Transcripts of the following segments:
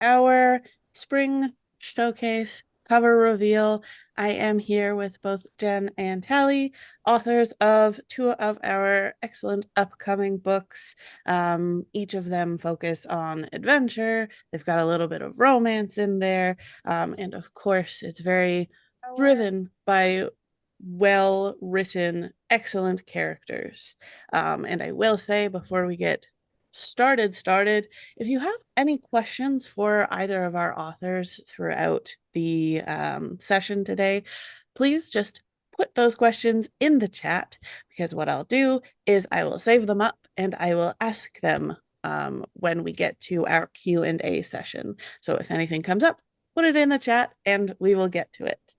our spring showcase cover reveal. I am here with both Jen and Tally, authors of two of our excellent upcoming books. Each of them focus on adventure. They've got a little bit of romance in there. And of course, it's very driven by well written, excellent characters. And I will say before we get started, if you have any questions for either of our authors throughout the session today, please just put those questions in the chat because what I'll do is I will save them up and I will ask them when we get to our Q&A session. So if anything comes up, put it in the chat and we will get to it.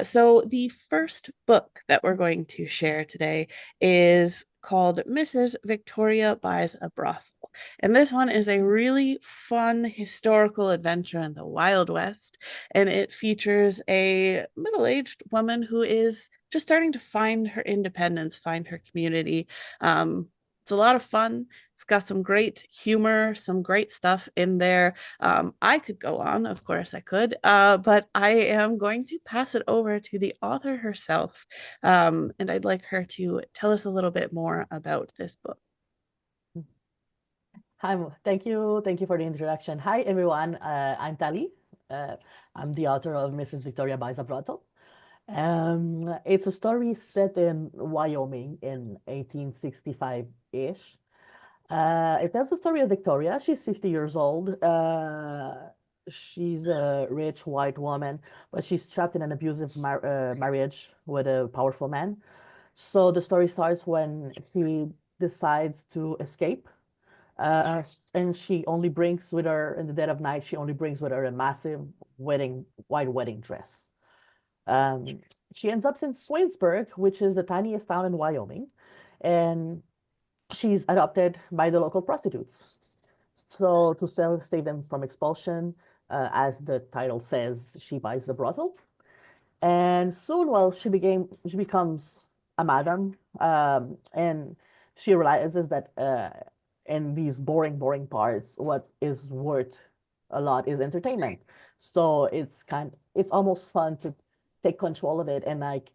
So the first book that we're going to share today is called Mrs. Victoria Buys a Brothel. And this one is a really fun historical adventure in the Wild West. And it features a middle-aged woman who is just starting to find her independence, find her community. It's a lot of fun. It's got some great humor, some great stuff in there. I could go on, of course I could, but I am going to pass it over to the author herself. And I'd like her to tell us a little bit more about this book. Hi, thank you for the introduction. Hi, everyone. I'm Tali. I'm the author of Mrs. Victoria Buys a Brothel. It's a story set in Wyoming in 1865-ish. It tells the story of Victoria. She's 50 years old. She's a rich white woman, but she's trapped in an abusive marriage with a powerful man. So the story starts when she decides to escape, and she only brings with her in the dead of night. She only brings with her a massive white wedding dress. Um, she ends up in Swainsburg, which is the tiniest town in Wyoming, and she's adopted by the local prostitutes. So to save them from expulsion, as the title says, she buys the brothel. And soon, well, she becomes a madam, and she realizes that in these boring parts, what is worth a lot is entertainment. So it's almost fun to take control of it and like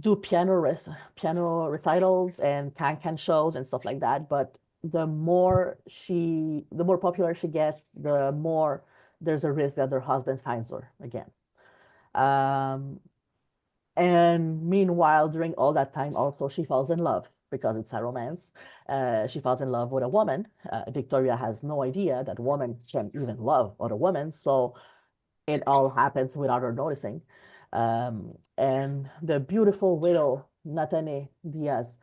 do piano recitals and can shows and stuff like that. But the more popular she gets, the more there's a risk that her husband finds her again. Um, and meanwhile, during all that time, also she falls in love because it's a romance. She falls in love with a woman. Victoria has no idea that woman can even love other women, so it all happens without her noticing. And the beautiful widow Natane Diaz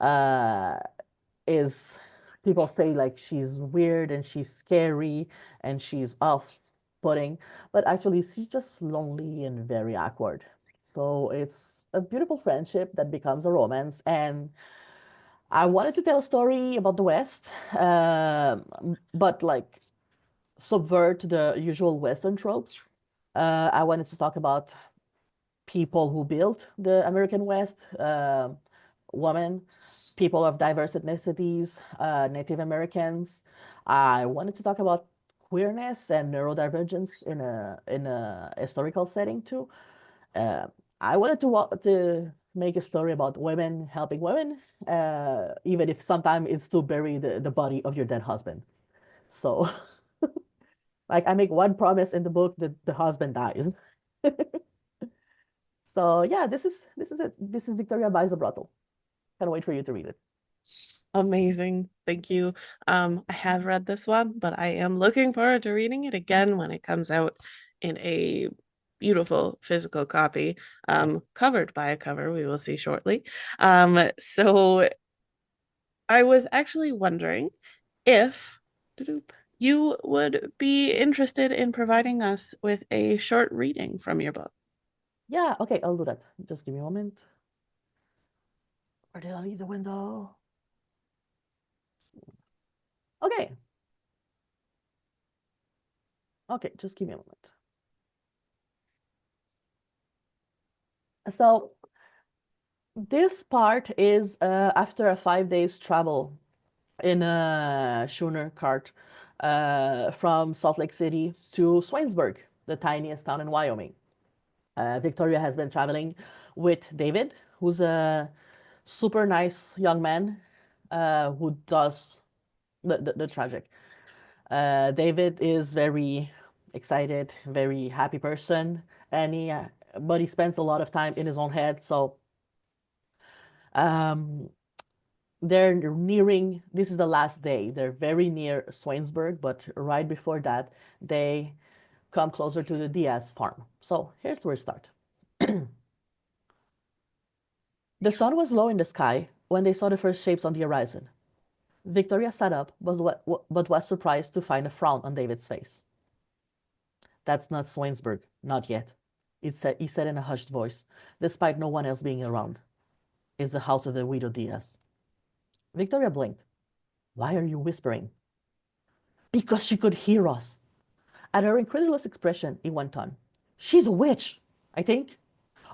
uh, is people say like she's weird and she's scary and she's off-putting, but actually she's just lonely and very awkward. So it's a beautiful friendship that becomes a romance. And I wanted to tell a story about the West, but like subvert the usual Western tropes. I wanted to talk about people who built the American West, women, people of diverse ethnicities, Native Americans. I wanted to talk about queerness and neurodivergence in a historical setting too. Uh, I wanted to make a story about women helping women, even if sometimes it's to bury the body of your dead husband. So, like, I make one promise in the book that the husband dies. So yeah, this is it. This is Victoria Buys a Brothel. Can't wait for you to read it. Amazing. Thank you. I have read this one, but I am looking forward to reading it again when it comes out in a beautiful physical copy, covered by a cover we will see shortly. So I was actually wondering if you would be interested in providing us with a short reading from your book. Yeah, okay, I'll do that. Just give me a moment. Or did I leave the window? Okay. Okay, just give me a moment. So this part is after a 5 days travel in a schooner cart from Salt Lake City to Swainsburg, the tiniest town in Wyoming. Victoria has been traveling with David, who's a super nice young man who does the tragic. David is very excited, very happy person, and but he spends a lot of time in his own head. So um, they're nearing. This is the last day. They're very near Swainsburg, but right before that, they come closer to the Diaz farm. So here's where we start. The sun was low in the sky when they saw the first shapes on the horizon. Victoria sat up, but was surprised to find a frown on David's face. That's not Swainsburg, not yet, he said in a hushed voice, despite no one else being around. It's the house of the widow Diaz. Victoria blinked. Why are you whispering? Because she could hear us. At her incredulous expression, he went on. She's a witch, I think.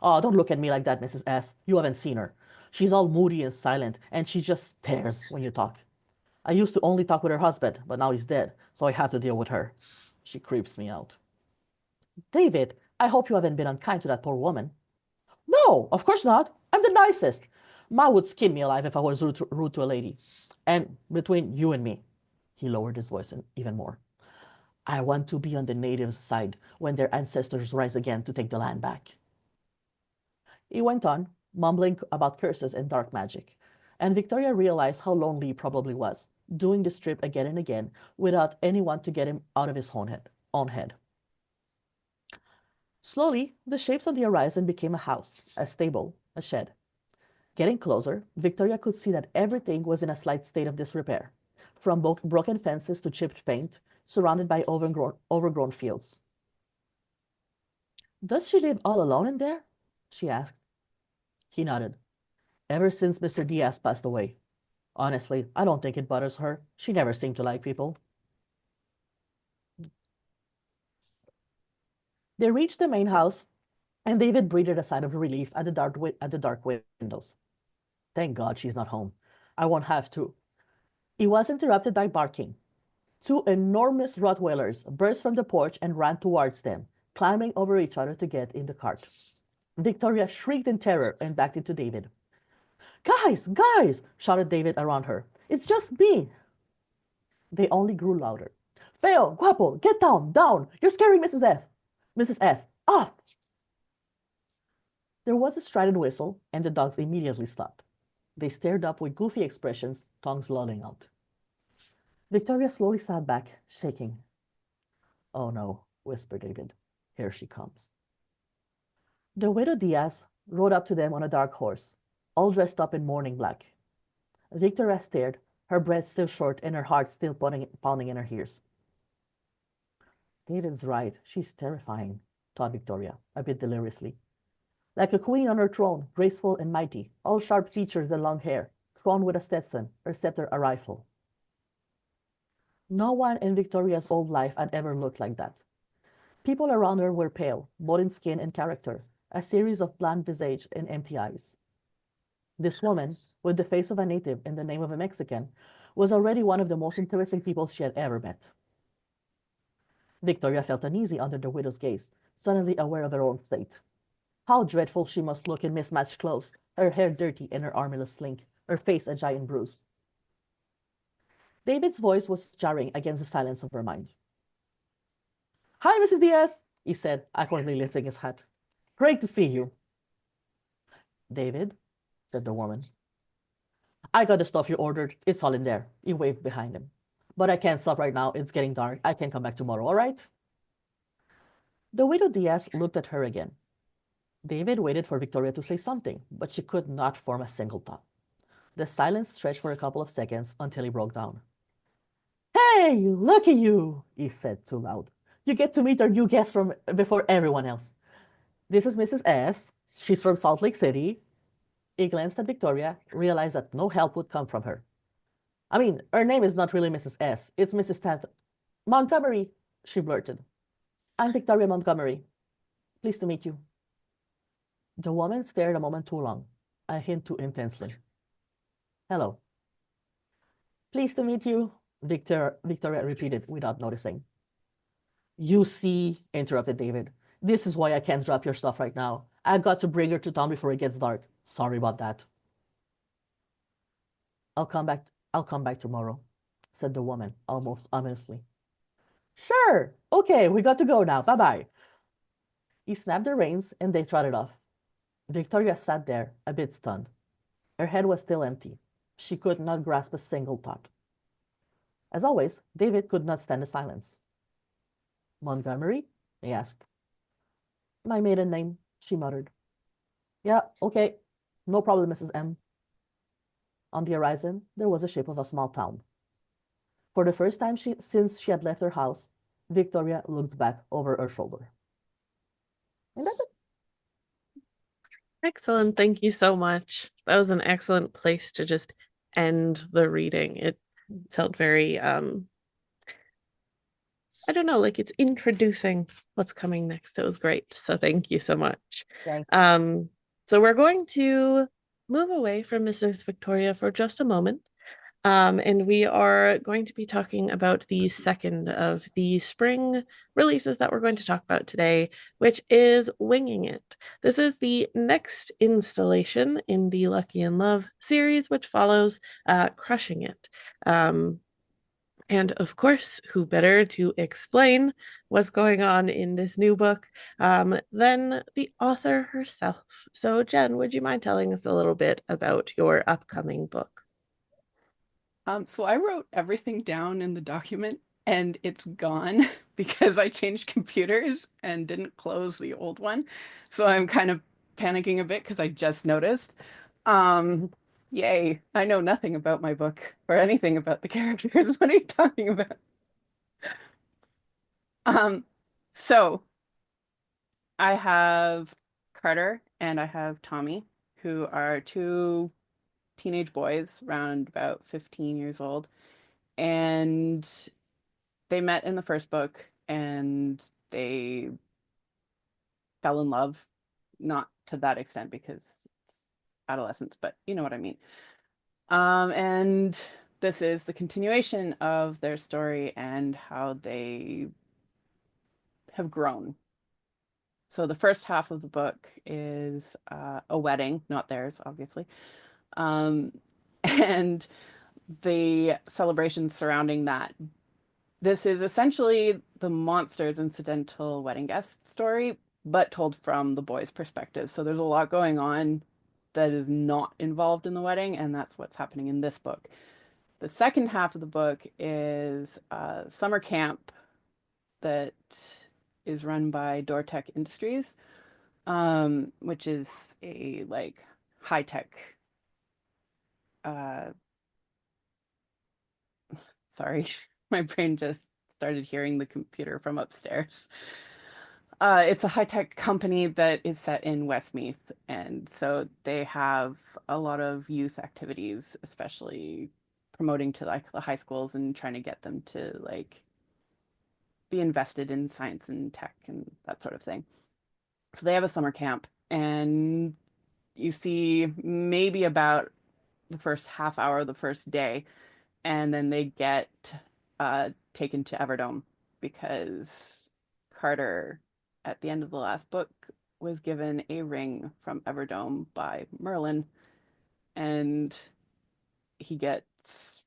Oh, don't look at me like that, Mrs. S. You haven't seen her. She's all moody and silent, and she just stares when you talk. I used to only talk with her husband, but now he's dead, so I have to deal with her. She creeps me out. David, I hope you haven't been unkind to that poor woman. No, of course not. I'm the nicest. Ma would skin me alive if I was rude to a lady. And between you and me, he lowered his voice even more. I want to be on the natives' side when their ancestors rise again to take the land back. He went on, mumbling about curses and dark magic, and Victoria realized how lonely he probably was, doing this trip again and again without anyone to get him out of his own head. Slowly, the shapes on the horizon became a house, a stable, a shed. Getting closer, Victoria could see that everything was in a slight state of disrepair, from broken fences to chipped paint, surrounded by overgrown fields. Does she live all alone in there? She asked. He nodded. Ever since Mr. Diaz passed away. Honestly, I don't think it bothers her. She never seemed to like people. They reached the main house, and David breathed a sigh of relief at the dark windows. Thank God she's not home. I won't have to. He was interrupted by barking. Two enormous Rottweilers burst from the porch and ran towards them, climbing over each other to get in the cart. Victoria shrieked in terror and backed into David. Guys, guys, shouted David around her. It's just me. They only grew louder. Feo, Guapo, get down, down. You're scaring Mrs. S, off. There was a strident whistle, and the dogs immediately stopped. They stared up with goofy expressions, tongues lolling out. Victoria slowly sat back, shaking. Oh no, whispered David. Here she comes. The widow Diaz rode up to them on a dark horse, all dressed up in mourning black. Victoria stared, her breath still short and her heart still pounding in her ears. David's right, she's terrifying, thought Victoria, a bit deliriously. Like a queen on her throne, graceful and mighty, all sharp features and long hair, crowned with a Stetson, her scepter a rifle. No one in Victoria's old life had ever looked like that. People around her were pale, both in skin and character, a series of bland visage and empty eyes. This woman, with the face of a native and the name of a Mexican, was already one of the most interesting people she had ever met. Victoria felt uneasy under the widow's gaze, suddenly aware of her own state. How dreadful she must look in mismatched clothes, her hair dirty and her armless slink, her face a giant bruise. David's voice was jarring against the silence of her mind. Hi, Mrs. Diaz, he said, awkwardly lifting his hat. Great to see you. David, said the woman. I got the stuff you ordered. It's all in there. He waved behind him. But I can't stop right now. It's getting dark. I can come back tomorrow, all right? The widow Diaz looked at her again. David waited for Victoria to say something, but she could not form a single thought. The silence stretched for a couple of seconds until he broke down. Hey, look at you, he said too loud. You get to meet our new guest from before everyone else. This is Mrs. S. She's from Salt Lake City. He glanced at Victoria, realized that no help would come from her. I mean, her name is not really Mrs. S. It's Mrs. Stanton. Montgomery, she blurted. I'm Victoria Montgomery. Pleased to meet you. The woman stared a moment too long, a hint too intensely. Hello. Pleased to meet you, Victoria repeated without noticing. You see, interrupted David. This is why I can't drop your stuff right now. I've got to bring her to town before it gets dark. Sorry about that. I'll come back tomorrow, said the woman, almost ominously. Sure, okay, we got to go now. Bye-bye. He snapped the reins and they trotted off. Victoria sat there, a bit stunned. Her head was still empty. She could not grasp a single thought. As always, David could not stand the silence. Montgomery? He asked. My maiden name, she muttered. Yeah, okay. No problem, Mrs. M. On the horizon, there was the shape of a small town. For the first time since she had left her house, Victoria looked back over her shoulder. And that's it. Excellent. Thank you so much. That was an excellent place to just end the reading. It felt very I don't know, like it's introducing what's coming next. It was great. So thank you so much. Thanks. So we're going to move away from Mrs. Victoria for just a moment. And we are going to be talking about the second of the spring releases that we're going to talk about today, which is Winging It. This is the next installation in the Lucky in Love series, which follows Crushing It. And of course, who better to explain what's going on in this new book than the author herself? So, Jen, would you mind telling us a little bit about your upcoming book? So I wrote everything down in the document and it's gone because I changed computers and didn't close the old one. So I'm kind of panicking a bit because I just noticed. Um, Yay, I know nothing about my book or anything about the characters. What are you talking about? Um, so I have Carter and I have Tommy, who are two teenage boys around about 15 years old. And they met in the first book and they fell in love, not to that extent because it's adolescence, but you know what I mean. And this is the continuation of their story and how they have grown. So the first half of the book is a wedding, not theirs, obviously, um, and the celebrations surrounding that. This is essentially the Monsters Incidental Wedding Guest story, but told from the boys' perspective. So there's a lot going on that is not involved in the wedding, and that's what's happening in this book. The second half of the book is a summer camp that is run by Doortech Industries, which is a like high-tech uh sorry, my brain just started hearing the computer from upstairs. It's a high-tech company that is set in Westmeath, and so they have a lot of youth activities, especially promoting to like the high schools and trying to get them to like be invested in science and tech and that sort of thing. So they have a summer camp, and you see maybe about the first half hour of the first day, and then they get taken to Everdome because Carter, at the end of the last book, was given a ring from Everdome by Merlin, and he gets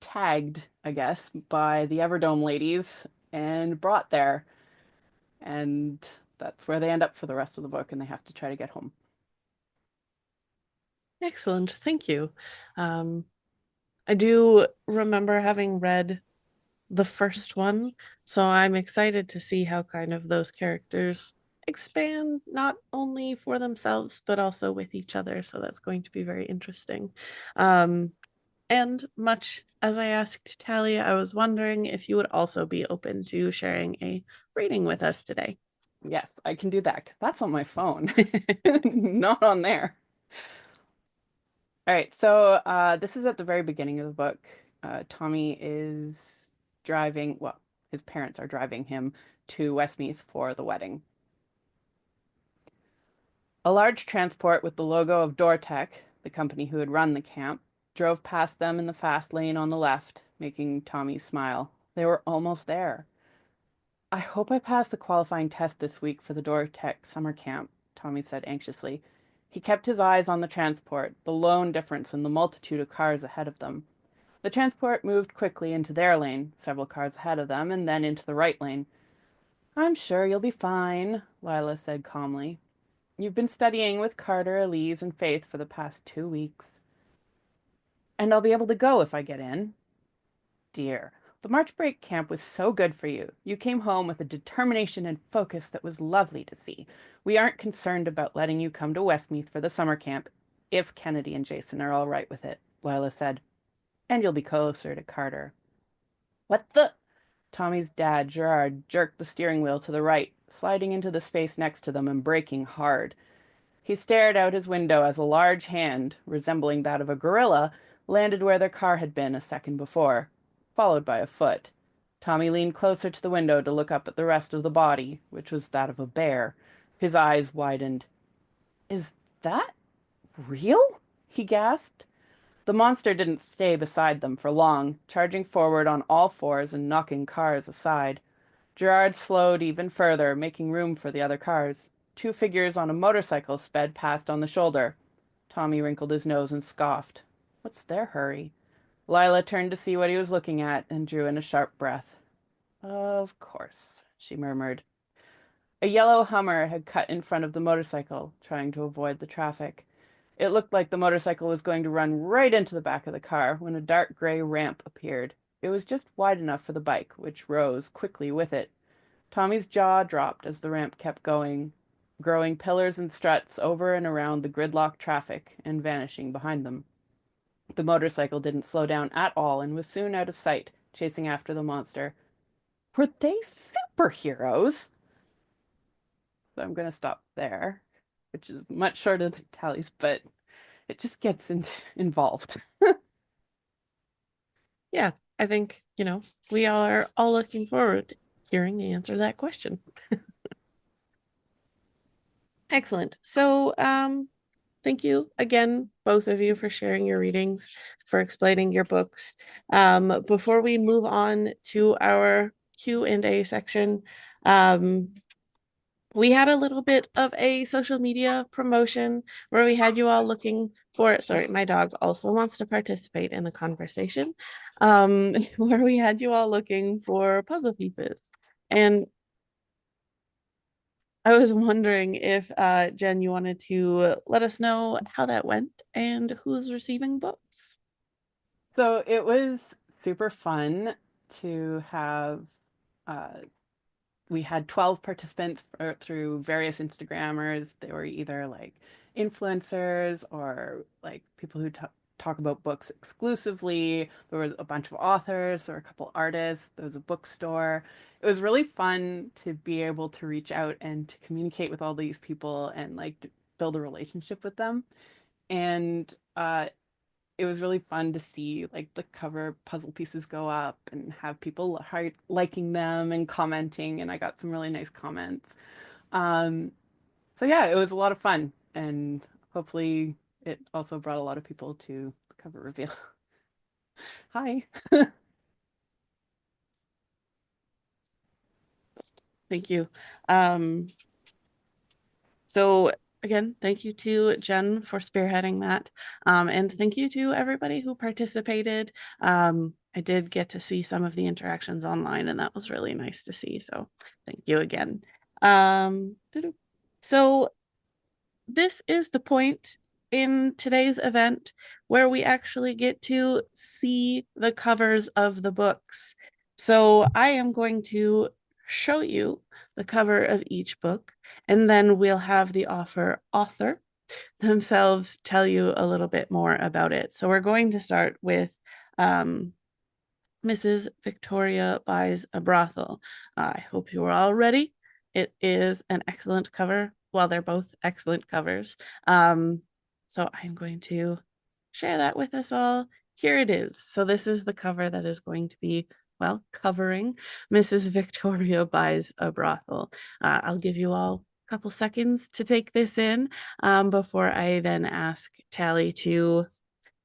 tagged, I guess, by the Everdome ladies and brought there. And that's where they end up for the rest of the book, and they have to try to get home. Excellent. Thank you. I do remember having read the first one, so I'm excited to see how kind of those characters expand not only for themselves but also with each other. So that's going to be very interesting. And much as I asked Talia, I was wondering if you would also be open to sharing a reading with us today. Yes, I can do that 'cause that's on my phone, not on there. All right, so this is at the very beginning of the book. Tommy is driving, well, his parents are driving him to Westmeath for the wedding. A large transport with the logo of Doortech, the company who had run the camp, drove past them in the fast lane on the left, making Tommy smile. They were almost there. I hope I pass the qualifying test this week for the Dortech summer camp, Tommy said anxiously. He kept his eyes on the transport, the lone difference in the multitude of cars ahead of them. The transport moved quickly into their lane, several cars ahead of them, and then into the right lane. I'm sure you'll be fine, Lila said calmly. You've been studying with Carter, Elise, and Faith for the past 2 weeks. And I'll be able to go if I get in. Dear, the March break camp was so good for you. You came home with a determination and focus that was lovely to see. We aren't concerned about letting you come to Westmeath for the summer camp, if Kennedy and Jason are all right with it, Lila said. And you'll be closer to Carter. What the? Tommy's dad, Gerard, jerked the steering wheel to the right, sliding into the space next to them and braking hard. He stared out his window as a large hand, resembling that of a gorilla, landed where their car had been a second before, followed by a foot. Tommy leaned closer to the window to look up at the rest of the body, which was that of a bear. His eyes widened. Is that real? He gasped. The monster didn't stay beside them for long, charging forward on all fours and knocking cars aside. Gerard slowed even further, making room for the other cars. 2 figures on a motorcycle sped past on the shoulder. Tommy wrinkled his nose and scoffed. What's their hurry? Lila turned to see what he was looking at and drew in a sharp breath. Of course, she murmured. A yellow Hummer had cut in front of the motorcycle, trying to avoid the traffic. It looked like the motorcycle was going to run right into the back of the car when a dark gray ramp appeared. It was just wide enough for the bike, which rose quickly with it. Tommy's jaw dropped as the ramp kept going, growing pillars and struts over and around the gridlocked traffic and vanishing behind them. The motorcycle didn't slow down at all and was soon out of sight, chasing after the monster. Were they superheroes? So I'm going to stop there, which is much shorter than Tally's, but it just gets involved. Yeah, I think, we are all looking forward to hearing the answer to that question. Excellent. So, thank you again, both of you, for sharing your readings, for explaining your books. Before we move on to our Q&A section, we had a little bit of a social media promotion where we had you all looking for, sorry, my dog also wants to participate in the conversation, where we had you all looking for puzzle pieces. And I was wondering if, Jen, you wanted to let us know how that went and who's receiving books. So it was super fun to have, we had 12 participants through various Instagrammers. They were either like influencers or like people who talk about books exclusively. There was a bunch of authors, there were a couple artists, there was a bookstore. It was really fun to be able to reach out and to communicate with all these people and like build a relationship with them. And it was really fun to see like the cover puzzle pieces go up and have people liking them and commenting, and I got some really nice comments. So yeah, it was a lot of fun, and hopefully it also brought a lot of people to the cover reveal. Hi. Thank you. So again, thank you to Jen for spearheading that. And thank you to everybody who participated. I did get to see some of the interactions online, and that was really nice to see. So thank you again. So this is the point in today's event where we actually get to see the covers of the books. So I am going to show you the cover of each book, and then we'll have the author themselves tell you a little bit more about it. So we're going to start with Mrs. Victoria Buys a Brothel. I hope you are all ready. It is an excellent cover. Well, they're both excellent covers. So I'm going to share that with us all. Here it is. So this is the cover that is going to be, well, covering Mrs. Victoria Buys a Brothel. I'll give you all a couple seconds to take this in before I then ask Tally to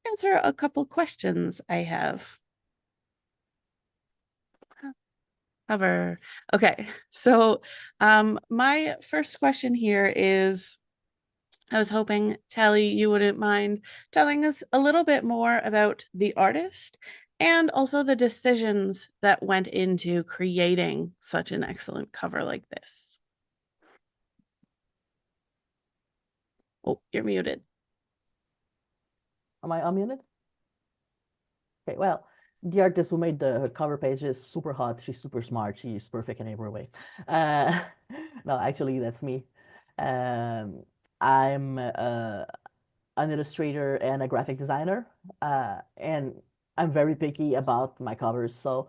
answer a couple questions I have. cover. Okay, so my first question here is, I was hoping, Tally, you wouldn't mind telling us a little bit more about the artist and also the decisions that went into creating such an excellent cover like this. Oh, you're muted. Am I unmuted? Okay, well, the artist who made the cover page is super hot. She's super smart. She's perfect in every way. Uh, no, actually, that's me. Um, I'm an illustrator and a graphic designer, and I'm very picky about my covers. So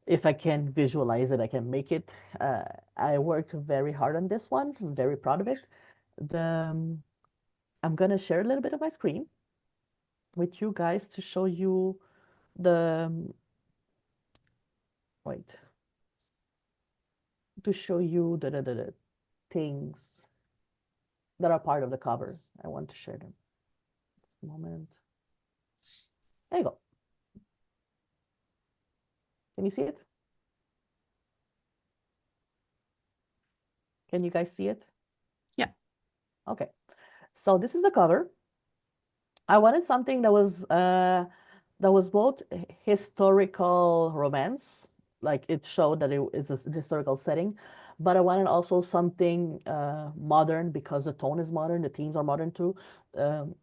if I can visualize it, I can make it. I worked very hard on this one. I'm very proud of it. I'm gonna share a little bit of my screen with you guys to show you the wait to show you the things that are part of the cover. I want to share them. Just a moment. There you go. Can you see it? Can you guys see it? Yeah. Okay. So this is the cover. I wanted something that was both historical romance, like it showed that it is a historical setting, but I wanted also something modern because the tone is modern, the themes are modern too. Um,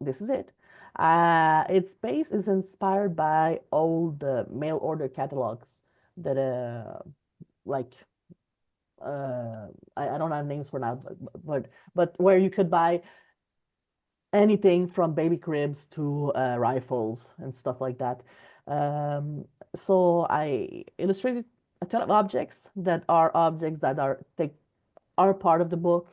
this is it. It's inspired by old mail order catalogs that like I don't have names for now, but where you could buy anything from baby cribs to rifles and stuff like that. Um, so I illustrated a ton of objects that are part of the book,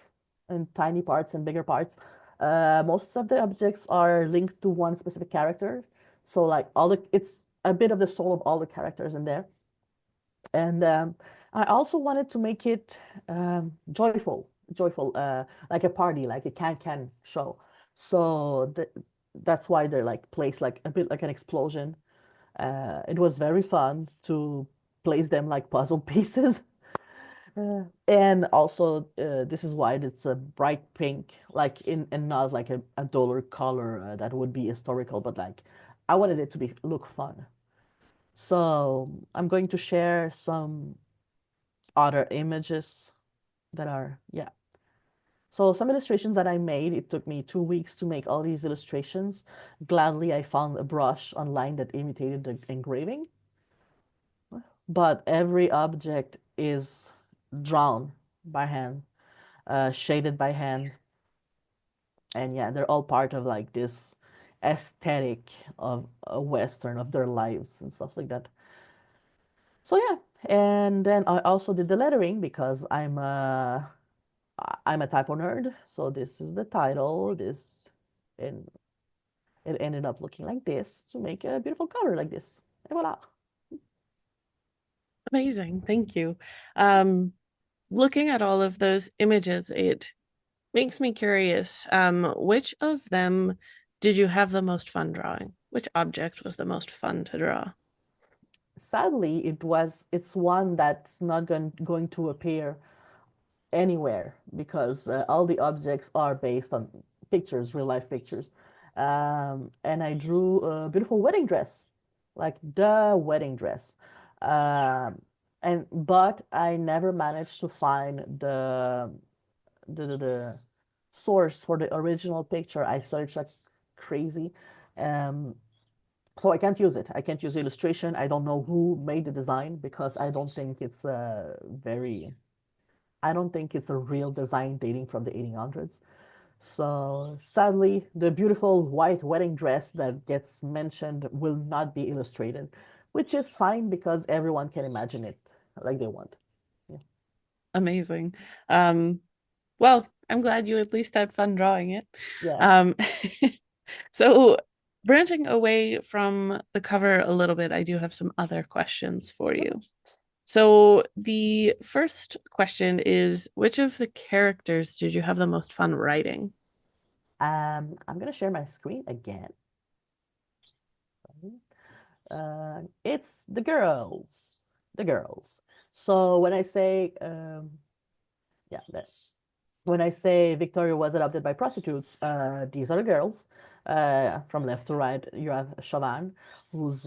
and tiny parts and bigger parts. Most of the objects are linked to one specific character. So like it's a bit of the soul of all the characters in there. And I also wanted to make it joyful, like a party, like a can show. So that's why they're like placed like a bit like an explosion. It was very fun to place them like puzzle pieces. And also, this is why it's a bright pink, like and not like a duller color that would be historical, but like I wanted it to be look fun. So I'm going to share some other images that are, yeah. So some illustrations that I made, it took me 2 weeks to make all these illustrations. Gladly, I found a brush online that imitated the engraving, but every object is drawn by hand, shaded by hand. And yeah, they're all part of like this aesthetic of a Western of their lives and stuff like that. So yeah, and then I also did the lettering because I'm a typo nerd, so this is the title. And it ended up looking like this to make a beautiful cover like this. And voila. Amazing. Thank you. Looking at all of those images, it makes me curious. Which of them did you have the most fun drawing? Which object was the most fun to draw? Sadly, it's one that's not going to appear anywhere because all the objects are based on pictures, real life pictures. And I drew a beautiful wedding dress, like the wedding dress. Um, but I never managed to find the source for the original picture. I searched like crazy. Um, so I can't use it. I can't use illustration. I don't know who made the design because I don't think it's a real design dating from the 1800s. So sadly, the beautiful white wedding dress that gets mentioned will not be illustrated, which is fine because everyone can imagine it like they want. Yeah. Amazing. Well, I'm glad you at least had fun drawing it. Yeah. Um, so branching away from the cover a little bit, I do have some other questions for you. So the first question is, which of the characters did you have the most fun writing? I'm gonna share my screen again. It's the girls. The girls. So when I say, yeah, when I say Victoria was adopted by prostitutes, these are the girls. From left to right, you have Siobhan, who's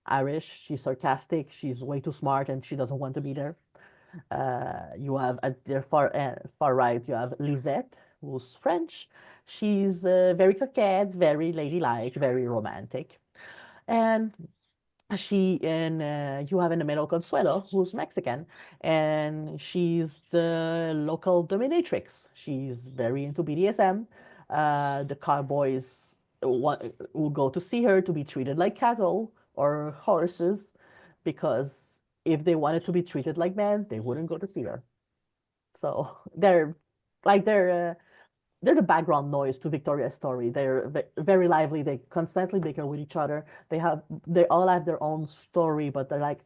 Irish. She's sarcastic. She's way too smart, and she doesn't want to be there. You have at their far right, you have Lisette, who's French. She's very coquette, very ladylike, very romantic. And you have in the middle Consuelo, who's Mexican, and she's the local dominatrix. She's very into BDSM. The cowboys will go to see her to be treated like cattle or horses, because if they wanted to be treated like men, they wouldn't go to see her. So they're the background noise to Victoria's story. They're very lively. They constantly bicker with each other. They all have their own story, but they're like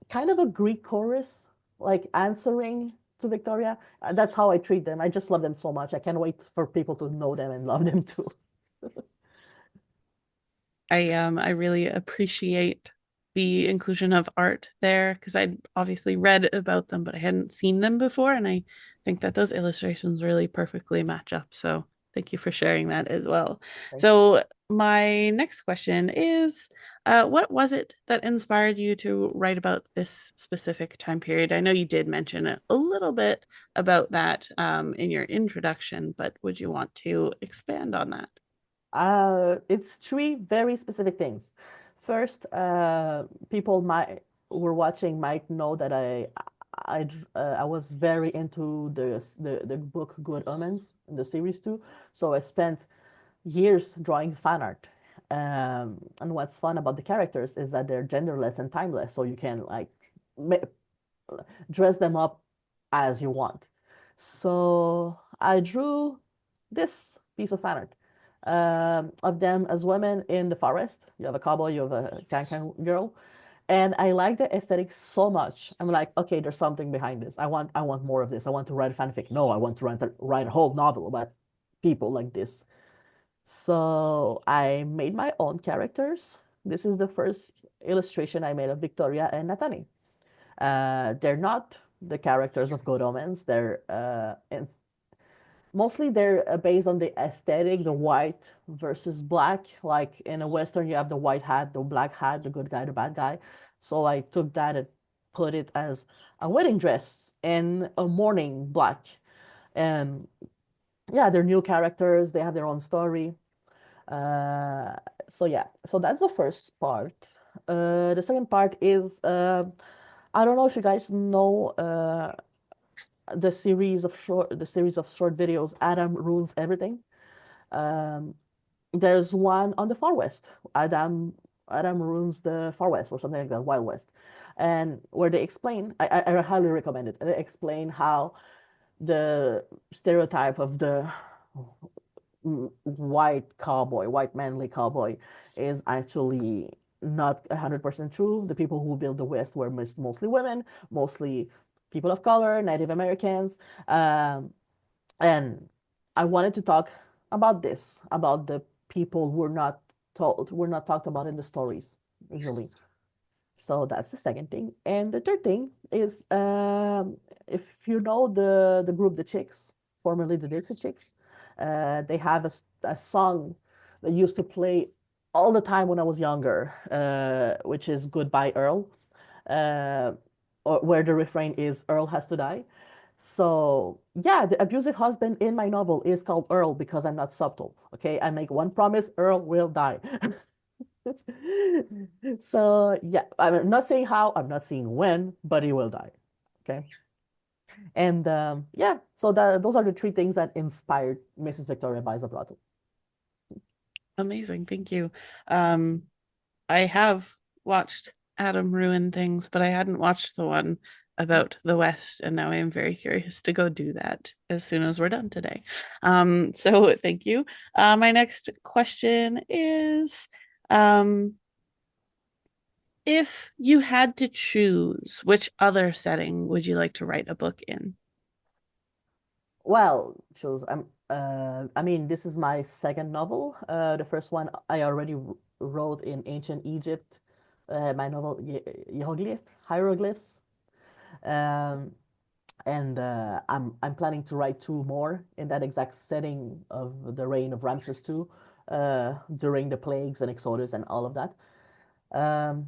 kind of a Greek chorus, like answering to Victoria. That's how I treat them. I just love them so much. I can't wait for people to know them and love them too. I really appreciate the inclusion of art there because I'd obviously read about them, but I hadn't seen them before, and I think that those illustrations really perfectly match up. So thank you for sharing that as well. Thank So my next question is, what was it that inspired you to write about this specific time period? I know you did mention a little bit about that in your introduction, but would you want to expand on that? It's three very specific things. First, people who are watching might know that I was very into the book Good Omens in the series too. So I spent years drawing fan art. And what's fun about the characters is that they're genderless and timeless, so you can like dress them up as you want. So I drew this piece of fan art of them as women in the forest. You have a cowboy, you have a can girl, and I like the aesthetic so much. I'm like, okay, there's something behind this. I want more of this. I want to write a fanfic. No, I want to write a whole novel about people like this. So I made my own characters. This is the first illustration I made of Victoria and Nathani. They're not the characters of Good Omens. Mostly they're based on the aesthetic, the white versus black. Like in a Western, you have the white hat, the black hat, the good guy, the bad guy. So I took that and put it as a wedding dress and a mourning black. And yeah, they're new characters. They have their own story. So yeah, so that's the first part. The second part is I don't know if you guys know the series of short videos Adam Ruins Everything. Um, there's one on the Far West. Adam ruins the Far West or something like that, Wild West, and where they explain. I highly recommend it. They explain how the stereotype of the white manly cowboy is actually not 100% true. The people who built the West were mostly women, mostly people of color, Native Americans. And I wanted to talk about this, about the people were not talked about in the stories usually. So that's the second thing. And the third thing is, if you know the group The Chicks, formerly the Dixie Chicks, they have a song that used to play all the time when I was younger, which is Goodbye Earl, or where the refrain is Earl has to die. So yeah, the abusive husband in my novel is called Earl because I'm not subtle. Okay, I make one promise: Earl will die. So yeah, I'm not saying how, I'm not saying when, but he will die. Okay. And yeah, so those are the three things that inspired Mrs. Victoria buys a brothel. Amazing, thank you. I have watched Adam ruin things, but I hadn't watched the one about the West, and now I am very curious to go do that as soon as we're done today. So thank you. My next question is, if you had to choose, which other setting would you like to write a book in? Well, shows I mean, this is my second novel. The first one I already wrote in ancient Egypt. My novel Hieroglyphs. Um, and I'm planning to write two more in that exact setting of the reign of Ramses II, during the plagues and Exodus and all of that. Um,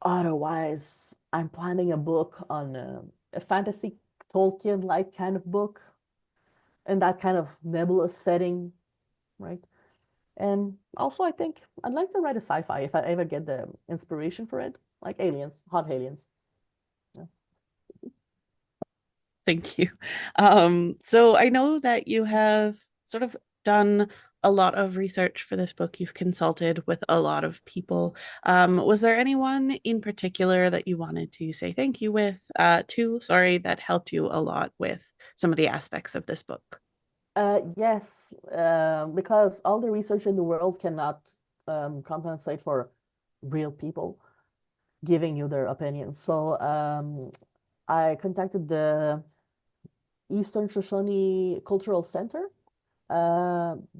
Otherwise, I'm planning a book on a fantasy Tolkien-like kind of book in that kind of nebulous setting, right? And also, I think I'd like to write a sci-fi if I ever get the inspiration for it, like aliens, hot aliens. Yeah. Thank you. So I know that you have sort of done a lot of research for this book. You've consulted with a lot of people. Was there anyone in particular that you wanted to say thank you sorry, that helped you a lot with some of the aspects of this book? Yes, because all the research in the world cannot compensate for real people giving you their opinions. So I contacted the Eastern Shoshone Cultural Center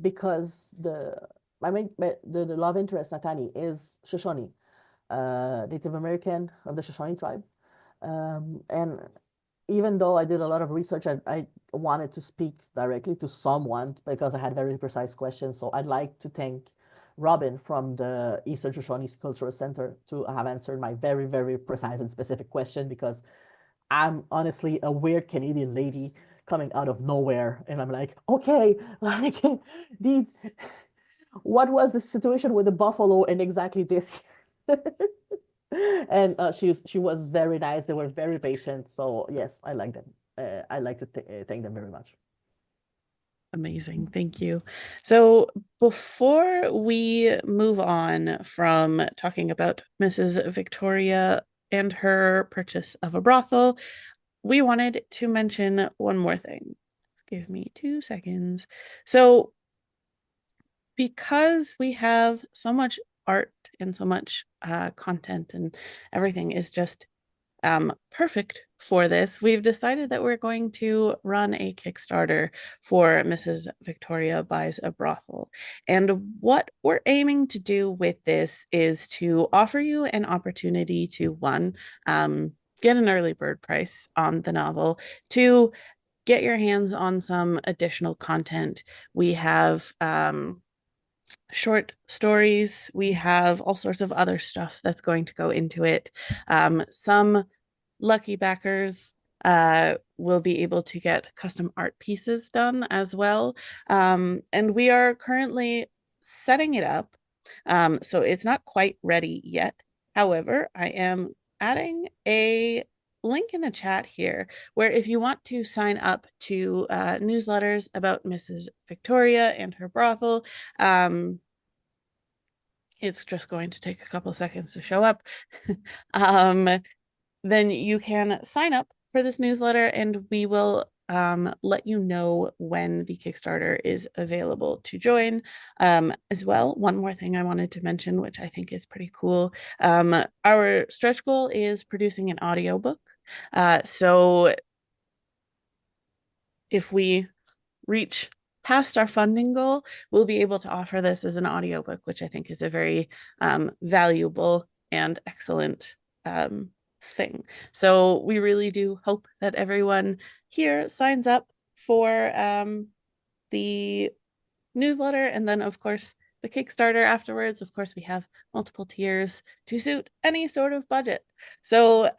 because the love interest Natani is Shoshone, Native American of the Shoshone tribe, and even though I did a lot of research, I wanted to speak directly to someone because I had very precise questions. So I'd like to thank Robin from the Eastern Shoshone Cultural Center to have answered my very, very precise and specific question, because I'm honestly a weird Canadian lady coming out of nowhere. And I'm like, okay, like, these, what was the situation with the buffalo and exactly this? And she was very nice. They were very patient. So yes, I like them. I like to thank them very much. Amazing. Thank you. So before we move on from talking about Mrs. Victoria and her purchase of a brothel, we wanted to mention one more thing. Give me 2 seconds. So because we have so much art and so much content, and everything is just perfect for this, we've decided that we're going to run a Kickstarter for Mrs. Victoria Buys a Brothel. And what we're aiming to do with this is to offer you an opportunity to, one, get an early bird price on the novel, two, get your hands on some additional content. We have short stories, we have all sorts of other stuff that's going to go into it. Some lucky backers will be able to get custom art pieces done as well. And we are currently setting it up. So it's not quite ready yet. However, I am adding a link in the chat here where if you want to sign up to newsletters about Mrs. Victoria and her brothel, it's just going to take a couple of seconds to show up. Then you can sign up for this newsletter and we will let you know when the Kickstarter is available to join. As well, one more thing I wanted to mention, which I think is pretty cool. Our stretch goal is producing an audiobook. So if we reach past our funding goal, we'll be able to offer this as an audiobook, which I think is a very valuable and excellent thing. So we really do hope that everyone here signs up for the newsletter, and then of course the Kickstarter afterwards. Of course, we have multiple tiers to suit any sort of budget. So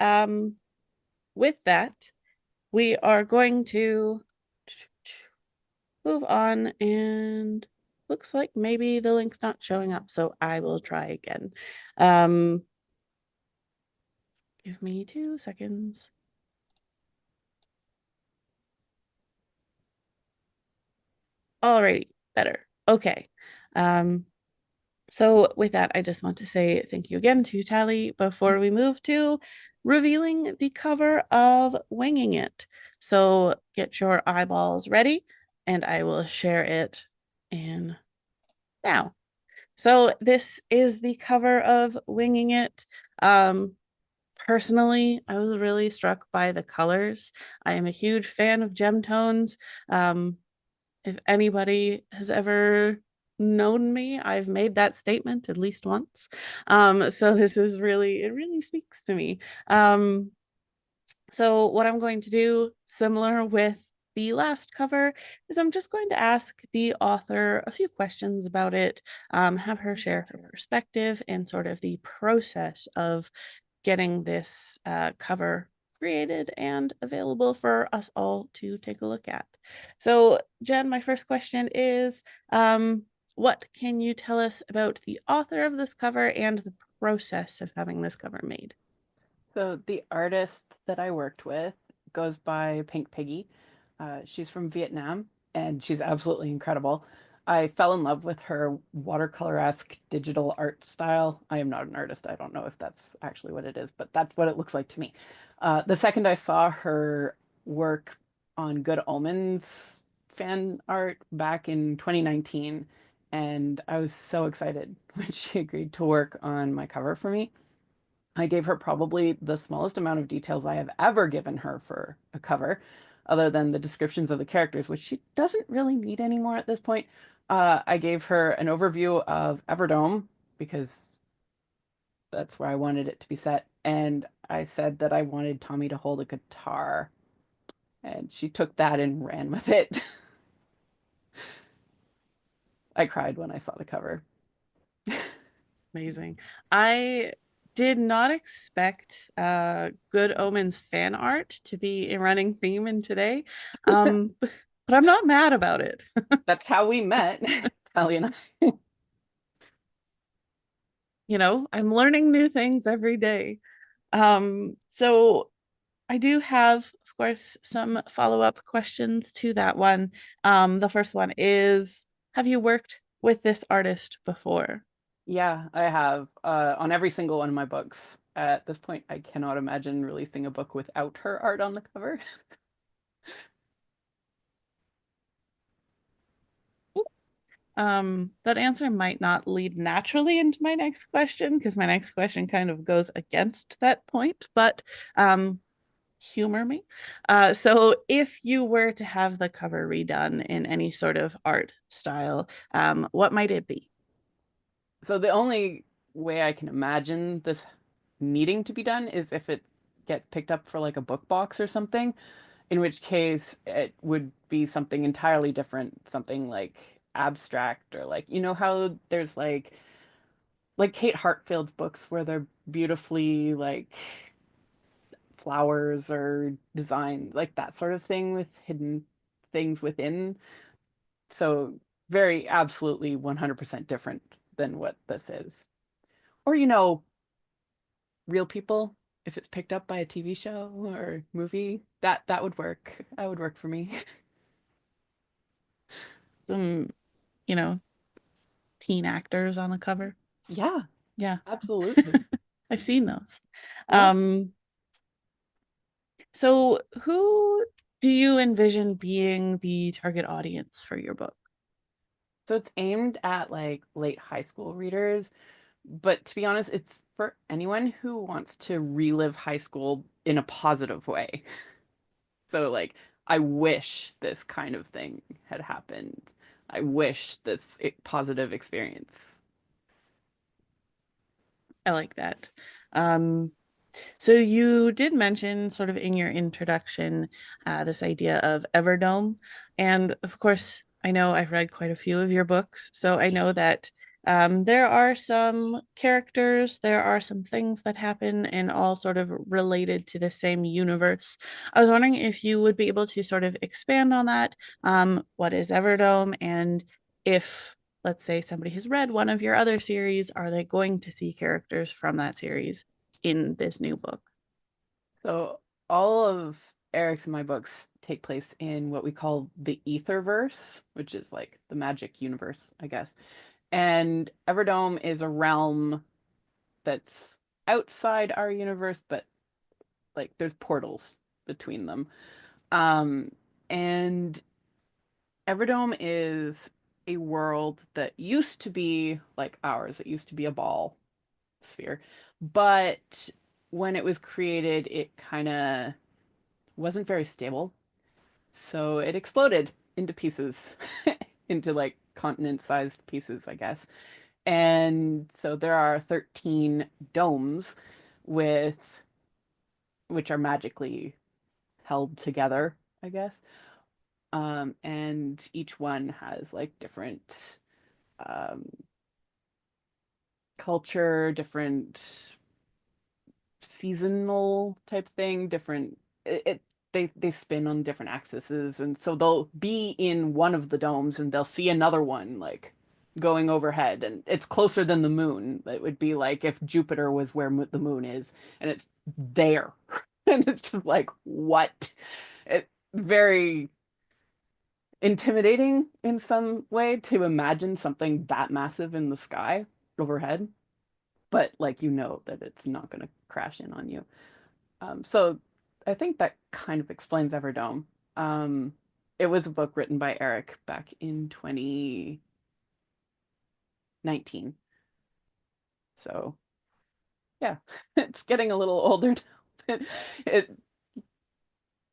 with that, we are going to move on, and looks like maybe the link's not showing up, so I will try again. Give me 2 seconds. Alrighty, better. Okay. So with that, I just want to say thank you again to Tally before we move to revealing the cover of Winging It. So get your eyeballs ready and I will share it in now. So this is the cover of Winging It. Personally, I was really struck by the colors. I am a huge fan of gem tones. If anybody has ever known me, I've made that statement at least once. So this is really, it really speaks to me. So what I'm going to do, similar with the last cover, is I'm just going to ask the author a few questions about it, have her share her perspective and sort of the process of getting this cover created and available for us all to take a look at. So, Jen, my first question is, what can you tell us about the author of this cover and the process of having this cover made? So the artist that I worked with goes by Pink Piggy. She's from Vietnam and she's absolutely incredible. I fell in love with her watercolor-esque digital art style. I am not an artist. I don't know if that's actually what it is, but that's what it looks like to me. The second I saw her work on Good Omens fan art back in 2019, and I was so excited when she agreed to work on my cover for me. I gave her probably the smallest amount of details I have ever given her for a cover, other than the descriptions of the characters, which she doesn't really need anymore at this point. I gave her an overview of Everdome because that's where I wanted it to be set. And I said that I wanted Tommy to hold a guitar. And she took that and ran with it. I cried when I saw the cover. Amazing. I did not expect Good Omens fan art to be a running theme in today, but I'm not mad about it. That's how we met, Kelly and I. You know, I'm learning new things every day. So I do have, of course, some follow-up questions to that one. The first one is, have you worked with this artist before? Yeah, I have on every single one of my books. At this point, I cannot imagine releasing a book without her art on the cover. That answer might not lead naturally into my next question because my next question kind of goes against that point, but humor me. So if you were to have the cover redone in any sort of art style, what might it be? So the only way I can imagine this needing to be done is if it gets picked up for like a book box or something, in which case it would be something entirely different, something like abstract or like, you know how there's like Kate Hartfield's books where they're beautifully like flowers or design, like that sort of thing with hidden things within. So very absolutely 100% different than what this is. Or, you know, real people, if it's picked up by a TV show or movie, that would work. That would work for me. Some, you know, teen actors on the cover. Yeah, Yeah, absolutely. I've seen those. Yeah. Um, so who do you envision being the target audience for your book? So it's aimed at like late high school readers, but to be honest, it's for anyone who wants to relive high school in a positive way. So like I wish this kind of thing had happened. I wish this positive experience. I like that. Um, So you did mention sort of in your introduction this idea of Everdome. And of course, I know I've read quite a few of your books, so I know that there are some characters, there are some things that happen and all sort of related to the same universe. I was wondering if you would be able to sort of expand on that. What is Everdome? And if, let's say, somebody has read one of your other series, are they going to see characters from that series in this new book? So all of Eric's and my books take place in what we call the Etherverse, which is like the magic universe, I guess. And Everdome is a realm that's outside our universe, but like there's portals between them. Um, and Everdome is a world that used to be like ours. It used to be a ball sphere, but when it was created, it kind of wasn't very stable. So it exploded into pieces, into like continent-sized pieces, I guess. And so there are 13 domes with which are magically held together, I guess. And each one has like different um, culture, different seasonal type thing, different they spin on different axes, and so they'll be in one of the domes and they'll see another one like going overhead, and it's closer than the moon. It would be like if Jupiter was where the moon is, and it's there. And it's just like, what? It very intimidating in some way to imagine something that massive in the sky overhead, but like you know that it's not going to crash in on you. So I think that kind of explains Everdome. Um, it was a book written by Eric back in 2019. So yeah, it's getting a little older now, but it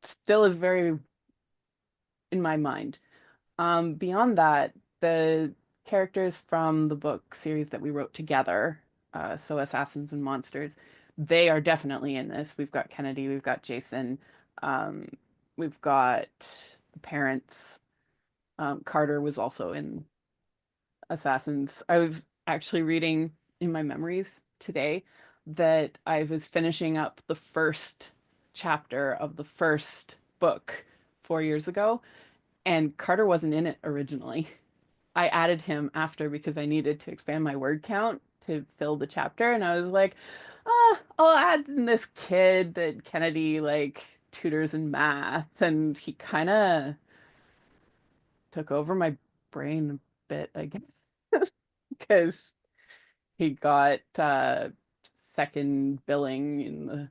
still is very in my mind. Beyond that, the characters from the book series that we wrote together, so Assassins and Monsters, they are definitely in this. We've got Kennedy, we've got Jason, um, we've got the parents. Carter was also in Assassins. I was actually reading in my memories today that I was finishing up the first chapter of the first book 4 years ago, and Carter wasn't in it originally. I added him after because I needed to expand my word count to fill the chapter, and I was like, I'll add in this kid that Kennedy like tutors in math, and he kind of took over my brain a bit, I guess, because he got second billing in the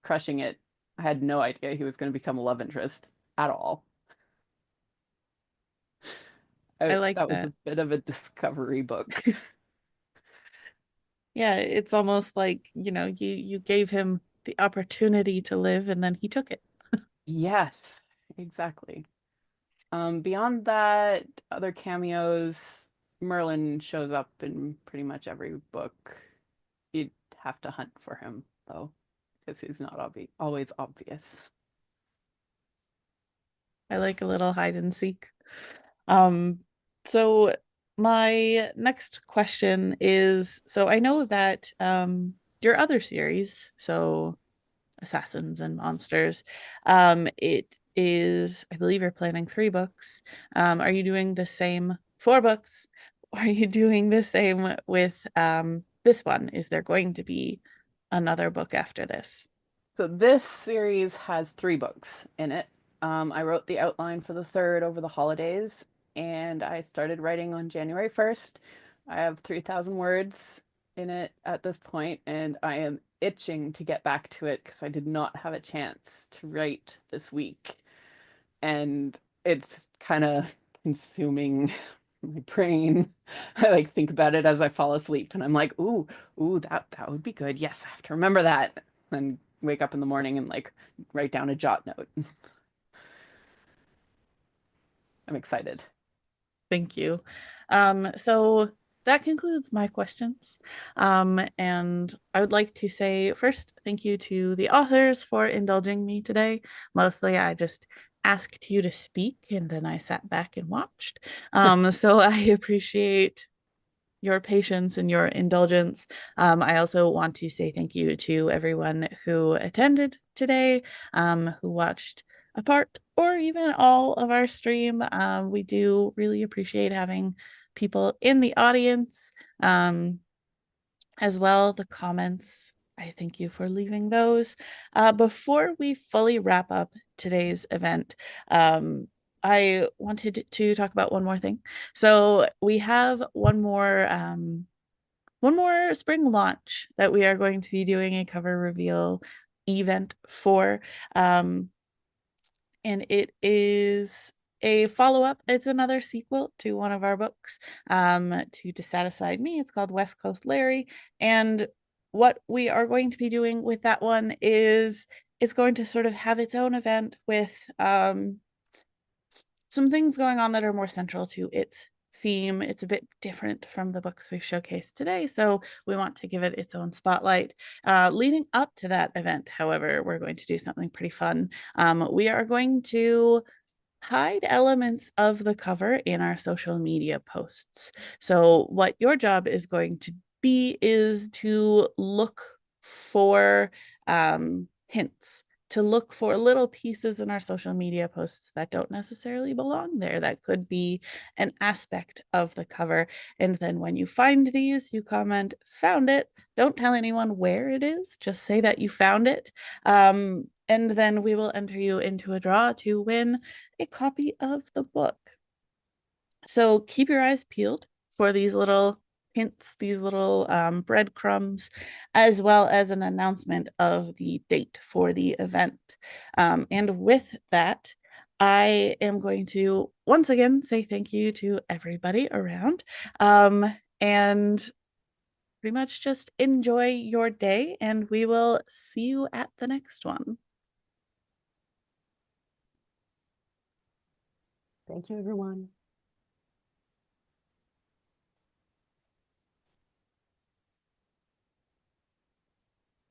Crushing It. I had no idea he was going to become a love interest at all. I like That was a that. bit of a discovery book. Yeah, it's almost like, you gave him the opportunity to live and then he took it. Yes, exactly. Beyond that, other cameos, Merlin shows up in pretty much every book. You'd have to hunt for him though, because he's not always obvious. I like a little hide and seek. Um, so my next question is, so I know that your other series, so Assassins and Monsters, it is, I believe you're planning 3 books. Are you doing the same 4 books? Are you doing the same with this one? Is there going to be another book after this? So this series has 3 books in it. I wrote the outline for the third over the holidays, and I started writing on January 1st. I have 3,000 words in it at this point, and I am itching to get back to it because I did not have a chance to write this week. And it's kind of consuming my brain. I like think about it as I fall asleep, and I'm like, ooh, that would be good. Yes, I have to remember that. And wake up in the morning and like write down a jot note. I'm excited. Thank you. So that concludes my questions. And I would like to say first, thank you to the authors for indulging me today. Mostly, I just asked you to speak and then I sat back and watched. So I appreciate your patience and your indulgence. I also want to say thank you to everyone who attended today, who watched a part or even all of our stream. We do really appreciate having people in the audience, as well. The comments, I thank you for leaving those. Before we fully wrap up today's event, I wanted to talk about one more thing. So we have one more spring launch that we are going to be doing a cover reveal event for. And it is a follow-up. It's another sequel to one of our books, to Dissatisfied Me. It's called West Coast Larry. And what we are going to be doing with that one is it's going to sort of have its own event with some things going on that are more central to its theme. It's a bit different from the books we've showcased today, so we want to give it its own spotlight. Leading up to that event, however, we're going to do something pretty fun. We are going to hide elements of the cover in our social media posts. So what your job is going to be is to look for hints, to look for little pieces in our social media posts that don't necessarily belong there, that could be an aspect of the cover. And then when you find these, you comment, found it. Don't tell anyone where it is, just say that you found it. And then we will enter you into a draw to win a copy of the book. So keep your eyes peeled for these little hints, these little breadcrumbs, as well as an announcement of the date for the event. And with that, I am going to once again say thank you to everybody around, and pretty much just enjoy your day, and we will see you at the next one. Thank you, everyone.